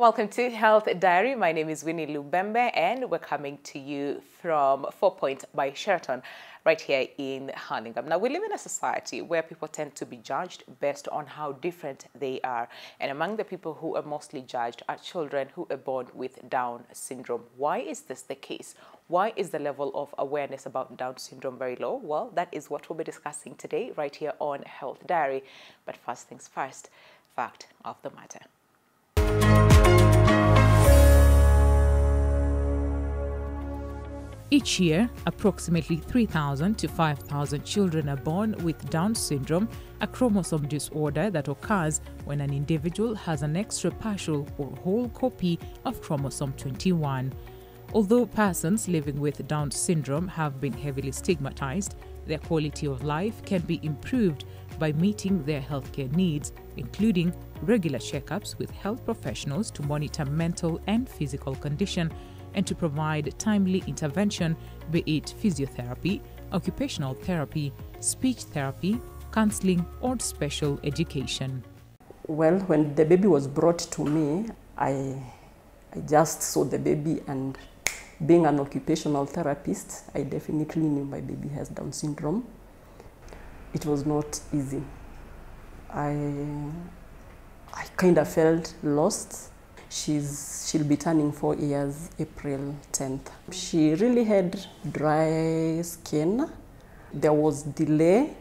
Welcome to Health Diary. My name is Winnie Lubembe and we're coming to you from 4 Point by Sheraton right here in Hurlingham. Now, we live in a society where people tend to be judged based on how different they are. And among the people who are mostly judged are children who are born with Down syndrome. Why is this the case? Why is the level of awareness about Down syndrome very low? Well, that is what we'll be discussing today right here on Health Diary. But first things first, fact of the matter. Each year, approximately 3,000 to 5,000 children are born with Down syndrome, a chromosome disorder that occurs when an individual has an extra partial or whole copy of chromosome 21. Although persons living with Down syndrome have been heavily stigmatized, their quality of life can be improved by meeting their healthcare needs, including regular checkups with health professionals to monitor mental and physical condition, and to provide timely intervention, be it physiotherapy, occupational therapy, speech therapy, counseling, or special education. Well, when the baby was brought to me, I just saw the baby, and being an occupational therapist, I definitely knew my baby has Down syndrome. It was not easy. I kind of felt lost. She'll be turning 4 years April 10th. She really had dry skin. There was delay,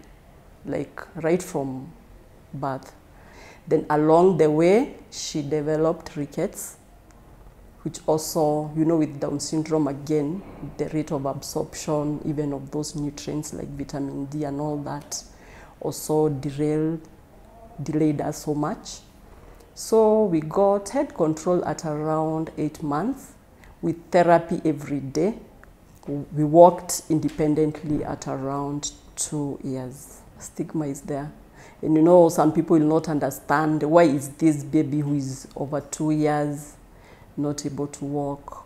like right from birth. Then along the way, she developed rickets, which also, you know, with Down syndrome, again, the rate of absorption, even of those nutrients like vitamin D and all that, also delayed us so much. So we got head control at around 8 months with therapy every day. We walked independently at around 2 years. Stigma is there. And you know, some people will not understand why is this baby who is over 2 years not able to walk,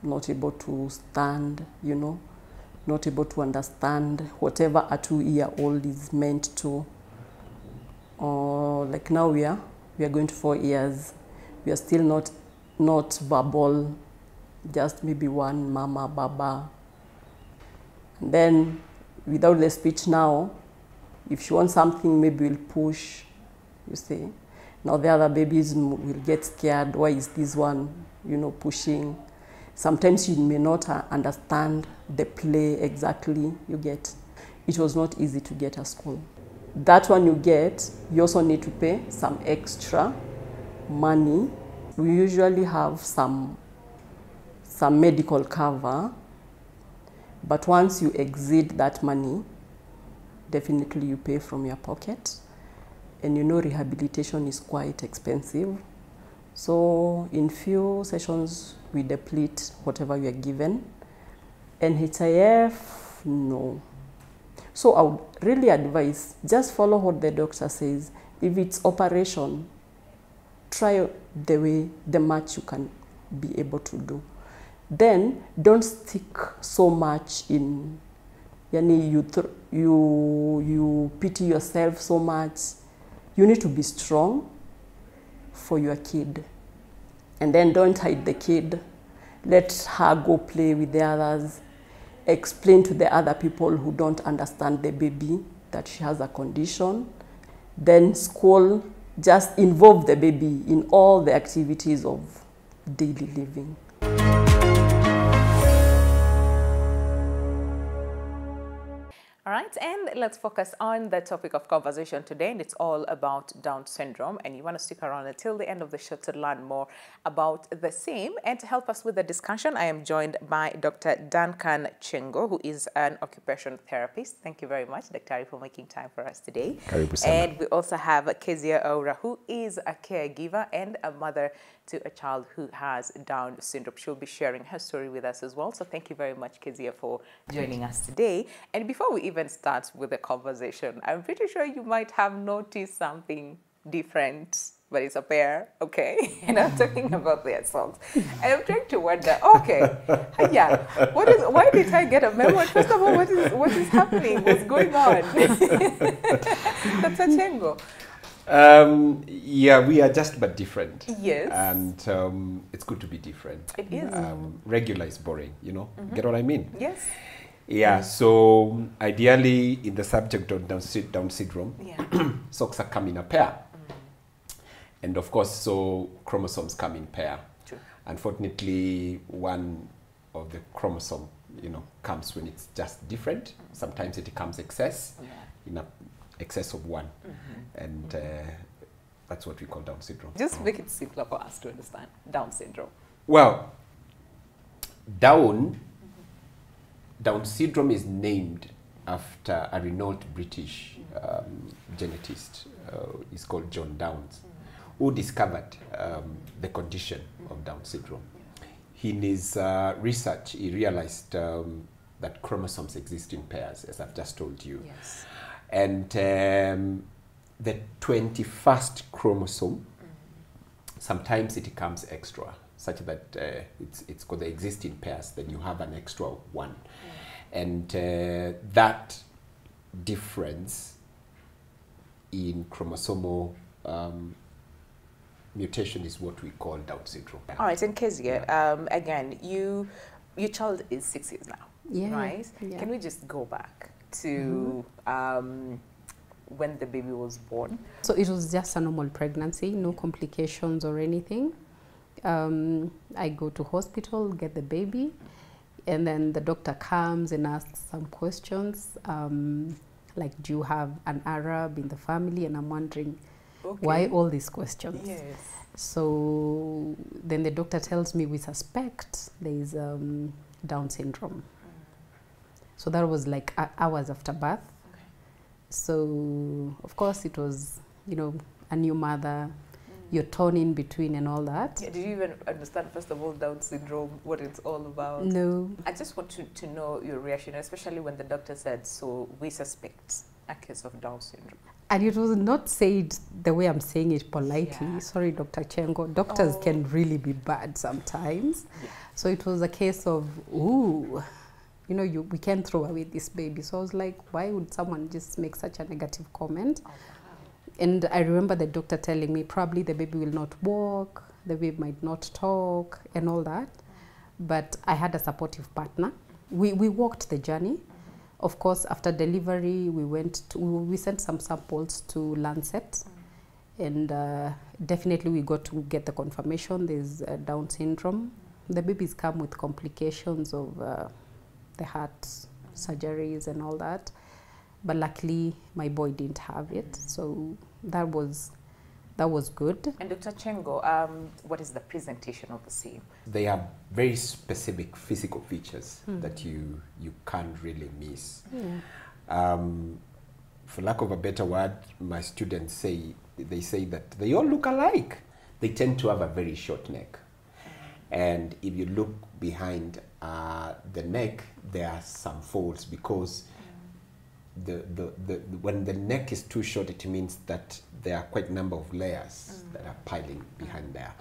not able to stand, you know, not able to understand whatever a 2-year-old is meant to. Like now we are going to 4 years. We are still not verbal, just maybe one mama, baba. And then without the speech now, if she wants something, maybe we'll push, you see. Now the other babies will get scared. Why is this one, you know, pushing? Sometimes you may not understand the play exactly, you get. It was not easy to get a school. That one you get, you also need to pay some extra money. We usually have some medical cover, but once you exceed that money, definitely you pay from your pocket. And you know, rehabilitation is quite expensive. So in few sessions, we deplete whatever you are given. NHIF, no. So I would really advise, just follow what the doctor says. If it's operation, try the much you can be able to do. Then don't stick so much in, you pity yourself so much. You need to be strong for your kid. And then don't hide the kid. Let her go play with the others. Explain to the other people who don't understand the baby that she has a condition. Then school, just involve the baby in all the activities of daily living. All right, and let's focus on the topic of conversation today, and it's all about Down syndrome. And you want to stick around until the end of the show to learn more about the same. And to help us with the discussion, I am joined by Dr. Duncan Chengo, who is an occupational therapist. Thank you very much, Dr. for making time for us today. And we also have Kezia Aura, who is a caregiver and a mother to a child who has Down syndrome. She'll be sharing her story with us as well. So thank you very much, Kezia, for joining us today. And before we even start with the conversation, I'm pretty sure you might have noticed something different, but it's a pair, okay? And I'm talking about their songs. And I'm trying to wonder, okay, yeah, why did I get a memo? First of all, what is happening? What's going on? Dr. Chengo, Yeah, we are just but different. Yes. And it's good to be different. It is. Regular is boring, you know. Get what I mean? Yes. Yeah, so ideally in the subject of Down syndrome, Yeah. socks are come in a pair. And of course, so chromosomes come in pair. True. Unfortunately, one of the chromosome, you know, comes when it's just different. Sometimes it comes excess, in a excess of one. And that's what we call Down syndrome. Just make it simpler for us to understand Down syndrome. Well, Down syndrome is named after a renowned British genetist. He's called John Downes, who discovered the condition of Down syndrome. In his research, he realized that chromosomes exist in pairs, as I've just told you. Yes. And the 21st chromosome, sometimes it comes extra, such that it's called the existing pairs, then you have an extra one. And that difference in chromosomal mutation is what we call Down syndrome. All right, and Kezia, again, your child is 6 years now, right? Yeah. Can we just go back to when the baby was born? So it was just a normal pregnancy, no complications or anything. I go to hospital, get the baby, and then the doctor comes and asks some questions, like, do you have an Arab in the family? And I'm wondering, why all these questions? Yes. So then the doctor tells me we suspect there is Down syndrome. So that was like hours after birth. Okay. So of course it was, you know, a new mother, you're torn in between and all that. Yeah, did you even understand, first of all, Down syndrome, what it's all about? No. I just want to know your reaction, especially when the doctor said, so we suspect a case of Down syndrome. And it was not said the way I'm saying it politely. Yeah. Sorry, Dr. Chengo. Doctors can really be bad sometimes. Yeah. So it was a case of, ooh, you know, we can't throw away this baby. So I was like, why would someone just make such a negative comment? Oh, wow. And I remember the doctor telling me probably the baby will not walk, the baby might not talk and all that. But I had a supportive partner. We walked the journey. Of course, after delivery, we sent some samples to Lancet. And definitely we got to get the confirmation there's Down syndrome. The babies come with complications of the heart surgeries and all that. But luckily, my boy didn't have it. So that was good. And Dr. Chengo, what is the presentation of the same? They are very specific physical features that you can't really miss. For lack of a better word, my students say that they all look alike. They tend to have a very short neck. And if you look behind the neck, there are some folds because when the neck is too short, it means that there are quite a number of layers that are piling behind there.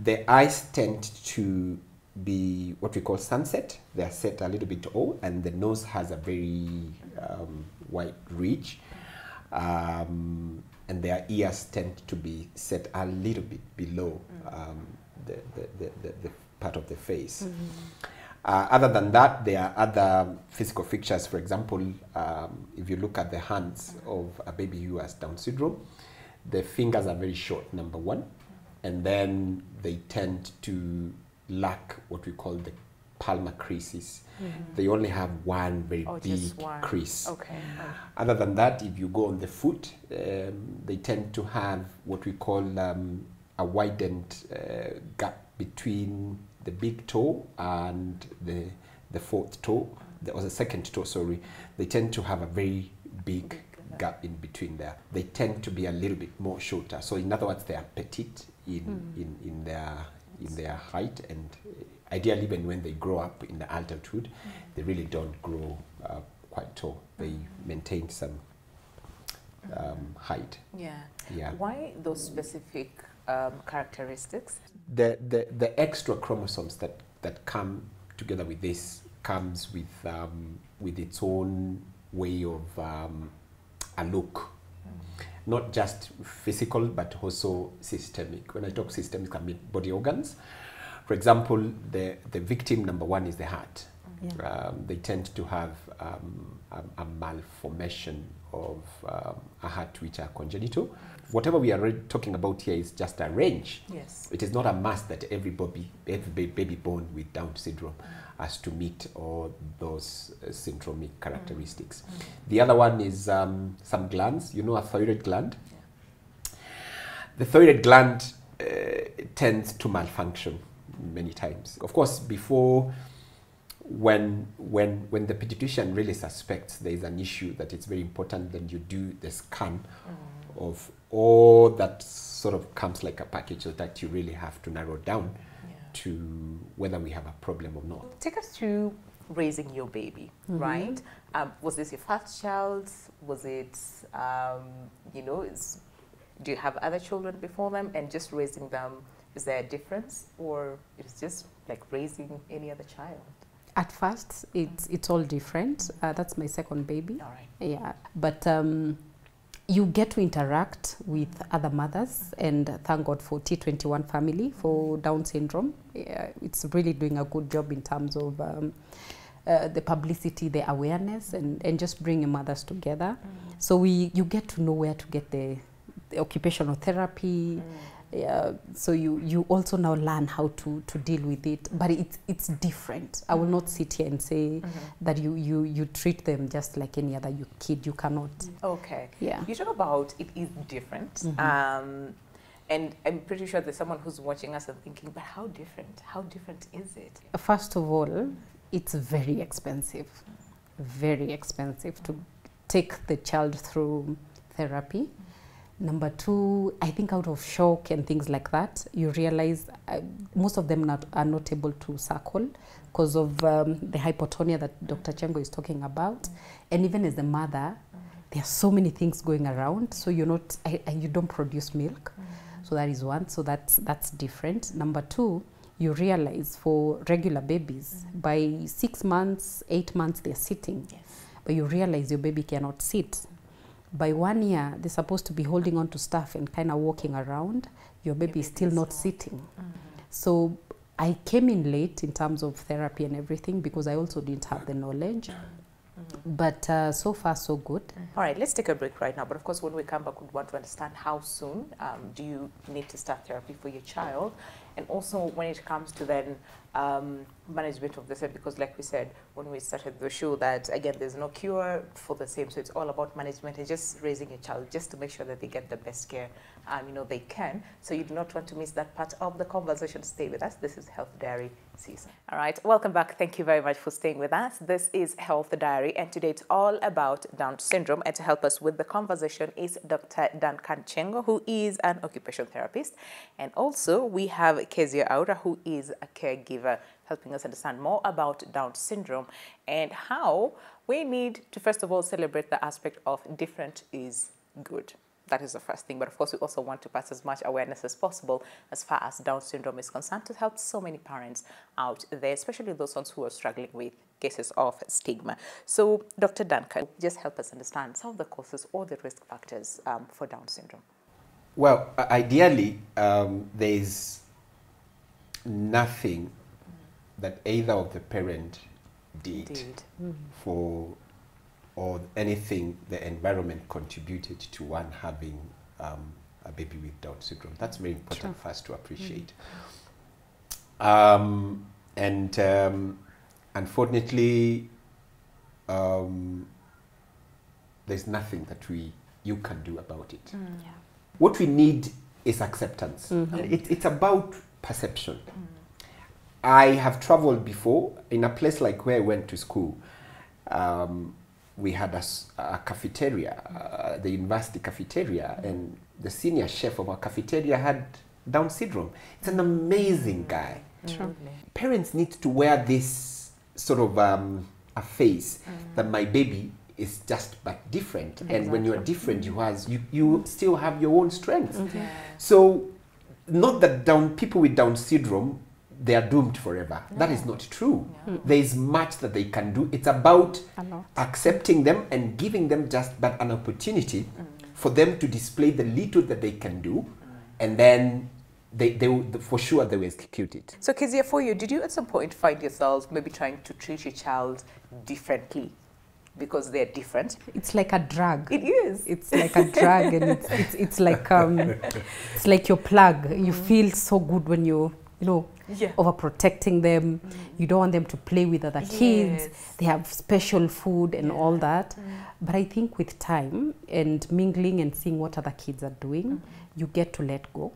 The eyes tend to be what we call sunset. They are set a little bit O, and the nose has a very wide ridge. And their ears tend to be set a little bit below the part of the face. Other than that, there are other physical features. For example, if you look at the hands of a baby who has Down syndrome, the fingers are very short, number one, and then they tend to lack what we call the palmar creases. They only have one very big crease. Okay. Other than that, if you go on the foot, they tend to have what we call a widened gap between the big toe and the fourth toe, or the second toe, sorry. They tend to have a very big gap in between there. They tend to be a little bit more shorter. So in other words, they are petite in their height, and ideally when they grow up in the adulthood, they really don't grow quite tall. They maintain some height. Yeah. Why those specific characteristics? The extra chromosomes that come together with this comes with its own way of a look. not just physical, but also systemic. When I talk systemic, I mean body organs. For example, the victim number one is the heart. Yeah. They tend to have a malformation of a heart which are congenital. Whatever we are talking about here is just a range. Yes. It is not a must that every baby born with Down syndrome has to meet all those syndromic characteristics. The other one is some glands. You know, a thyroid gland. Yeah. The thyroid gland tends to malfunction many times. Of course, before, when the pediatrician really suspects there is an issue, that it's very important, then you do the scan of all that sort of comes like a package, so that you really have to narrow down to whether we have a problem or not. Take us through raising your baby, right? Was this your first child? Was it, you know, do you have other children before them, and just raising them, is there a difference, or it's just like raising any other child? At first, it's all different. That's my second baby. All right. Yeah, but you get to interact with other mothers, and thank God for T21 family for Down syndrome. Yeah, it's really doing a good job in terms of the publicity, the awareness, and just bringing mothers together. So you get to know where to get the occupational therapy. So you also now learn how to deal with it, but it's different. I will not sit here and say that you treat them just like any other kid. You cannot. Okay. Yeah. You talk about it is different, and I'm pretty sure there's someone who's watching us and thinking, but how different? How different is it? First of all, it's very expensive to take the child through therapy. Number two, I think out of shock and things like that, you realize most of them are not able to suckle because of the hypotonia that Dr. Chengo is talking about. And even as a mother, there are so many things going around, so you don't produce milk. So that is one, so that's different. Number two, you realize for regular babies, by 6 months, 8 months, they're sitting. Yes. But you realize your baby cannot sit. By 1 year, they're supposed to be holding on to stuff and kind of walking around. Your baby is still not sitting. So I came in late in terms of therapy and everything because I also didn't have the knowledge. But so far, so good. All right, let's take a break right now. But of course, when we come back, we want to understand how soon do you need to start therapy for your child? And also when it comes to then management of the same, because like we said when we started the show, that again, there's no cure for the same. So it's all about management and just raising a child, just to make sure that they get the best care you know, they can. So you do not want to miss that part of the conversation. Stay with us. This is Health Diary season. All right, welcome back. Thank you very much for staying with us. This is Health Diary, and today it's all about Down syndrome. And to help us with the conversation is Dr. Duncan Chengo, who is an occupational therapist. And also we have Kezia Aura, who is a caregiver, helping us understand more about Down syndrome and how we need to, first of all, celebrate the aspect of different is good. That is the first thing. But of course, we also want to pass as much awareness as possible as far as Down syndrome is concerned, to help so many parents out there, especially those ones who are struggling with cases of stigma. So, Dr. Duncan, just help us understand some of the causes or the risk factors for Down syndrome. Well, ideally, there's nothing that either of the parent did for, or anything the environment contributed to one having a baby with Down syndrome. That's very important for us to appreciate. Unfortunately, there's nothing that you can do about it. What we need is acceptance. It's about perception. I have traveled before in a place like where I went to school. We had a cafeteria, the university cafeteria, and the senior chef of our cafeteria had Down syndrome. It's an amazing guy. Parents need to wear this sort of a face that my baby is just but different. And when you're different, you still have your own strengths. So not that people with Down syndrome, they are doomed forever. That is not true. There is much that they can do. It's about accepting them and giving them just but an opportunity for them to display the little that they can do, and then for sure they will execute it. So Kezia, for you, did you at some point find yourself maybe trying to treat your child differently because they're different? It's like a drug. It is. It's like a drug, and it's like your plug. You feel so good when you know, overprotecting them. You don't want them to play with other kids. They have special food and all that. But I think with time and mingling and seeing what other kids are doing, you get to let go.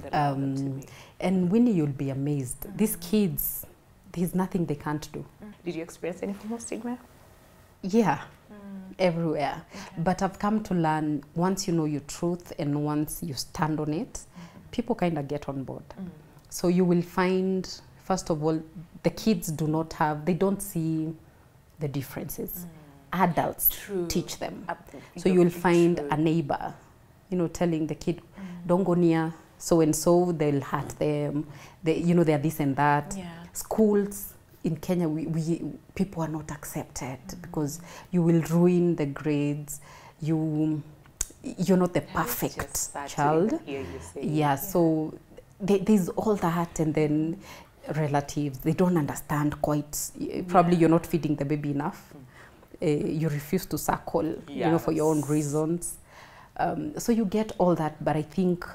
And Winnie, you'll be amazed. These kids, there's nothing they can't do. Did you experience any form of stigma? Yeah, everywhere. But I've come to learn, once you know your truth and once you stand on it, people kind of get on board. So you will find, first of all, the kids they don't see the differences. Adults teach them. So you will find a neighbor, telling the kid, don't go near so-and-so, they'll hurt them. They're this and that. Schools in Kenya, people are not accepted because you will ruin the grades. You're not the perfect child. So there's all that, and then relatives, they don't understand quite. Probably you're not feeding the baby enough. You refuse to suckle, for your own reasons. So you get all that, but I think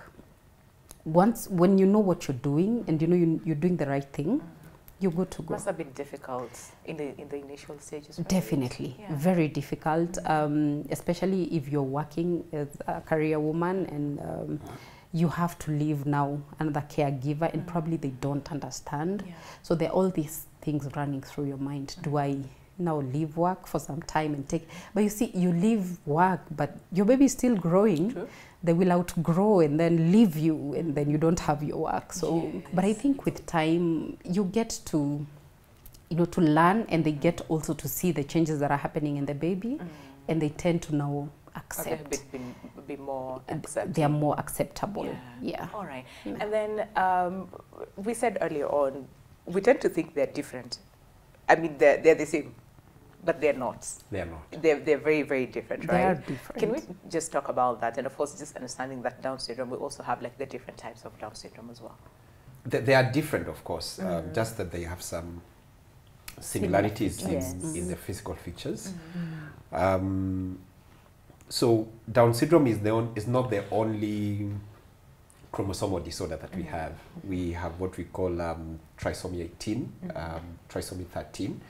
when you know what you're doing and you're doing the right thing, you're good to go. Must have been difficult in the initial stages. Right? Definitely, very difficult, especially if you're working as a career woman and you have to leave now another caregiver, and probably they don't understand. So there are all these things running through your mind. Do I now leave work for some time and take? But you see, you leave work, but your baby is still growing. True. They will outgrow and then leave you, and then you don't have your work. So, but I think with time, you get to, to learn, and they get also to see the changes that are happening in the baby, and they tend to now accept. Be more acceptable. They are more acceptable. Yeah. All right. And then we said earlier on, we tend to think they're different. I mean, they're the same, but they're not. They're not. They're very, very different, right? They are different. Can we just talk about that? And of course, just understanding that Down syndrome, we also have like the different types of Down syndrome as well. They are different, of course, just that they have some similarities in the physical features. So Down syndrome is not the only chromosomal disorder that we have. We have what we call trisomy 18, trisomy 13.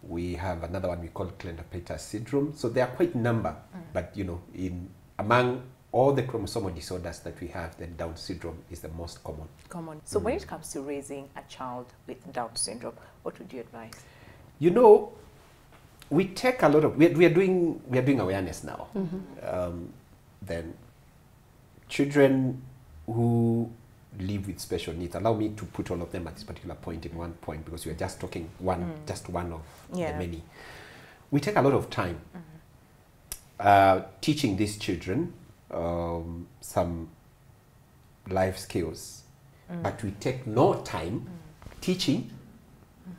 We have another one we call Klinefelter syndrome. So they are quite number, but among all the chromosomal disorders that we have, then Down syndrome is the most common. So when it comes to raising a child with Down syndrome, what would you advise? We take a lot of, we are doing awareness now. Then children who live with special needs, allow me to put all of them at this particular point in one point, because we are just talking just one of the many. We take a lot of time teaching these children some life skills, but we take no time teaching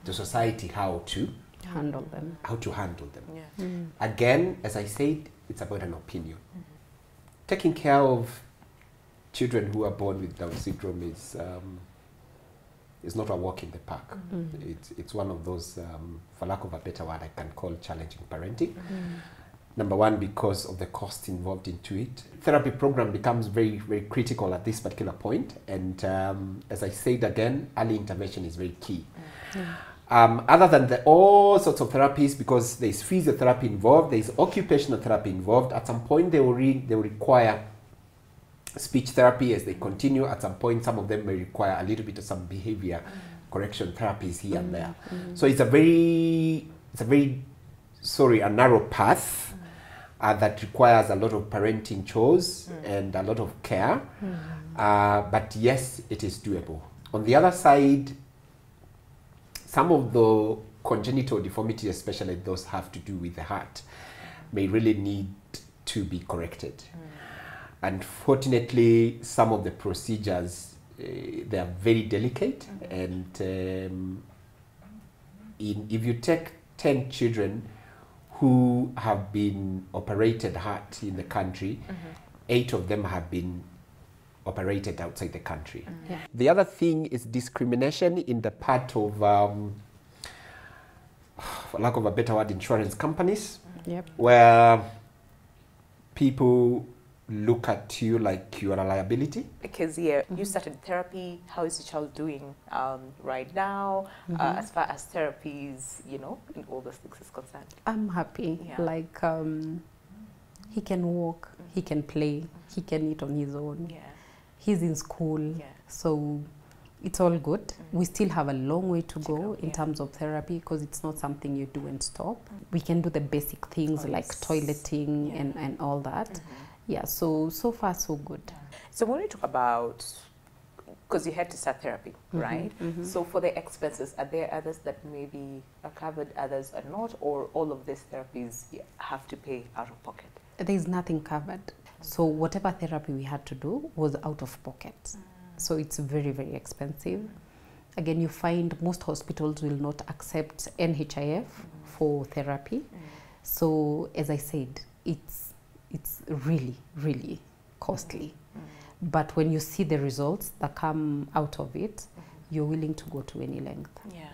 the society how to handle them. Again, as I said, it's about an opinion. Taking care of children who are born with Down syndrome is not a walk in the park. It's one of those, for lack of a better word, I can call challenging parenting. Number one, because of the cost involved into it. Therapy program becomes very, very critical at this particular point. And as I said again, early intervention is very key. Other than all sorts of therapies, because there's physiotherapy involved, there's occupational therapy involved. At some point, they will require speech therapy as they continue. At some point, some of them may require a little bit of some behavior correction therapies here and there. So it's a very narrow path that requires a lot of parenting chores and a lot of care. But yes, it is doable. On the other side, some of the congenital deformities, especially those have to do with the heart, may really need to be corrected. Unfortunately, some of the procedures, they are very delicate, and if you take 10 children who have been operated heart in the country, 8 of them have been operated outside the country. Yeah. The other thing is discrimination in the part of, for lack of a better word, insurance companies, Yep. where people look at you like you are a liability. Because you started therapy. How is the child doing right now, as far as therapies, and all those things is concerned? I'm happy. Yeah. Like, he can walk, he can play, he can eat on his own. Yeah. He's in school, Yeah. so it's all good. We still have a long way to go in yeah. terms of therapy, because it's not something you do and stop. We can do the basic things like yes. toileting Yeah. and all that. Yeah, so far so good. So when we talk about, because you had to start therapy, right? So for the expenses, are there others that maybe are covered, others are not, or all of these therapies you have to pay out of pocket? There's nothing covered. So whatever therapy we had to do was out of pocket. So it's very, very expensive. Again, you find most hospitals will not accept NHIF for therapy. So as I said, it's really, really costly. But when you see the results that come out of it, you're willing to go to any length. Yeah.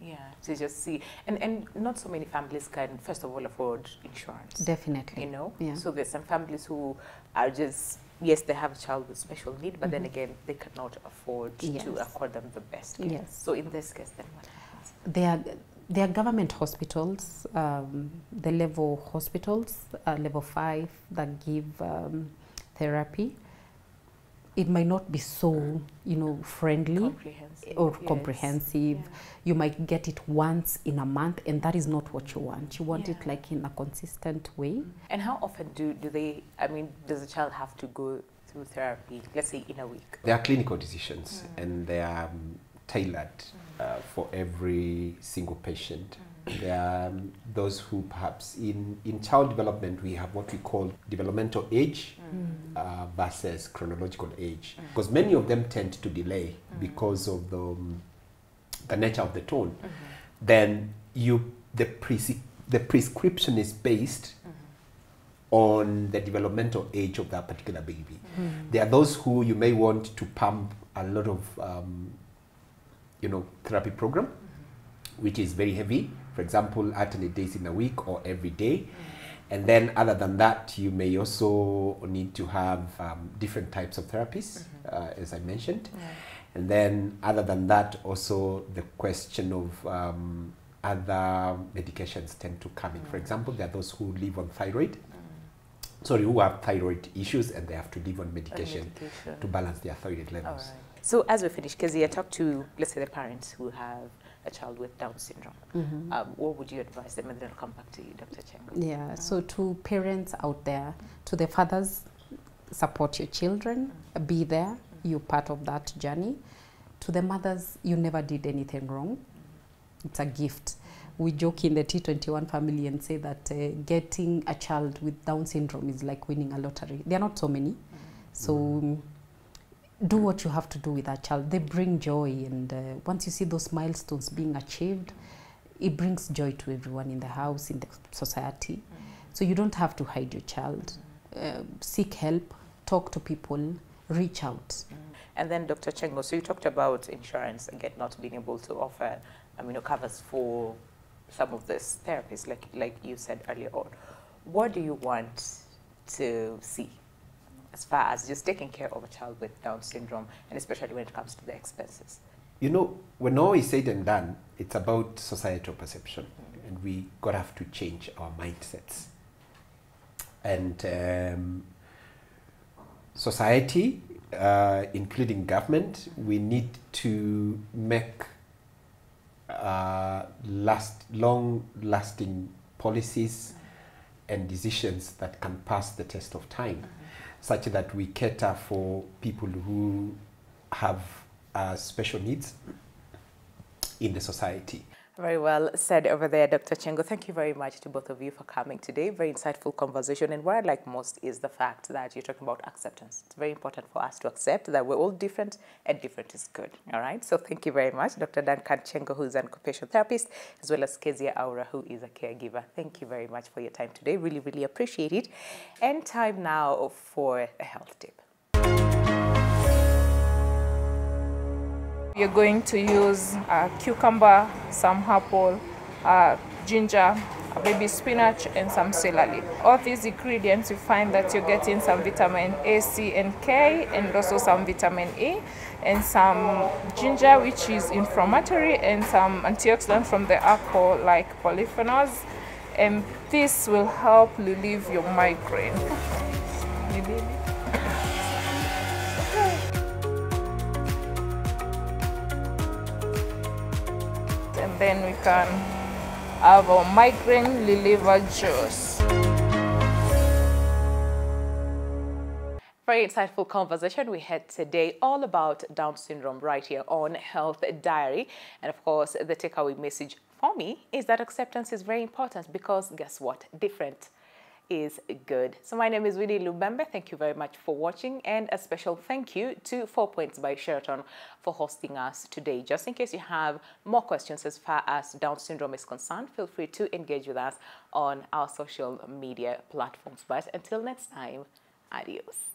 Yeah, to just see. And not so many families can, first of all, afford insurance. Definitely. Yeah. So there's some families who are just, yes, they have a child with special need, but then again, they cannot afford Yes. to accord them the best care. Yes. So in this case, then what happens? They are government hospitals, the level hospitals, level 5, that give therapy. It might not be so, friendly Comprehensive. or Yes. comprehensive. Yeah. You might get it once in a month, and that is not what you want. You want it Yeah. like in a consistent way. And how often do they, does the child have to go through therapy, let's say in a week? There are clinical decisions, and they are tailored for every single patient. There are those who perhaps in child development, we have what we call developmental age versus chronological age, because many of them tend to delay because of the nature of the tone. Then the prescription is based on the developmental age of that particular baby. There are those who you may want to pump a lot of therapy program, which is very heavy, for example, alternate days in a week or every day. And then other than that, you may also need to have different types of therapies, as I mentioned. And then other than that, also the question of other medications tend to come in. For example, there are those who live on who have thyroid issues, and they have to live on medication to balance their thyroid levels. All right. So as we finish, Kezia, talk to, let's say, the parents who have a child with Down syndrome. What would you advise them? And then I'll come back to you, Dr. Chengo. Yeah, so to parents out there, to the fathers, support your children, be there, you're part of that journey. To the mothers, you never did anything wrong. It's a gift. We joke in the T21 family and say that getting a child with Down syndrome is like winning a lottery. There are not so many. So do what you have to do with that child. They bring joy, and once you see those milestones being achieved, it brings joy to everyone in the house, in the society. So you don't have to hide your child. Seek help, talk to people, reach out. And then Dr. Chengo, so you talked about insurance, again, not being able to offer covers for some of these therapies, like you said earlier on. What do you want to see as far as just taking care of a child with Down syndrome, and especially when it comes to the expenses? When all is said and done, it's about societal perception, and we gotta have to change our mindsets. And society, including government, we need to make long-lasting policies and decisions that can pass the test of time, such that we cater for people who have special needs in the society. Very well said over there, Dr. Chengo. Thank you very much to both of you for coming today. Very insightful conversation. And what I like most is the fact that you're talking about acceptance. It's very important for us to accept that we're all different and different is good. All right. So thank you very much, Dr. Duncan Chengo, who's an occupational therapist, as well as Kezia Aura, who is a caregiver. Thank you very much for your time today. Really, really appreciate it. And time now for a health tip. You're going to use cucumber, some apple, ginger, baby spinach, and some celery. All these ingredients, you find that you're getting some vitamin A, C, and K, and also some vitamin E, and some ginger, which is inflammatory, and some antioxidants from the apple, like polyphenols. And this will help relieve your migraine. And then we can have our migraine reliever juice. Very insightful conversation we had today, all about Down syndrome right here on Health Diary. And of course, the takeaway message for me is that acceptance is very important, because guess what? Different is good. So my name is Winnie Lubembe. Thank you very much for watching, and a special thank you to 4 Points by Sheraton for hosting us today. Just in case you have more questions as far as Down syndrome is concerned, feel free to engage with us on our social media platforms. But until next time, adios.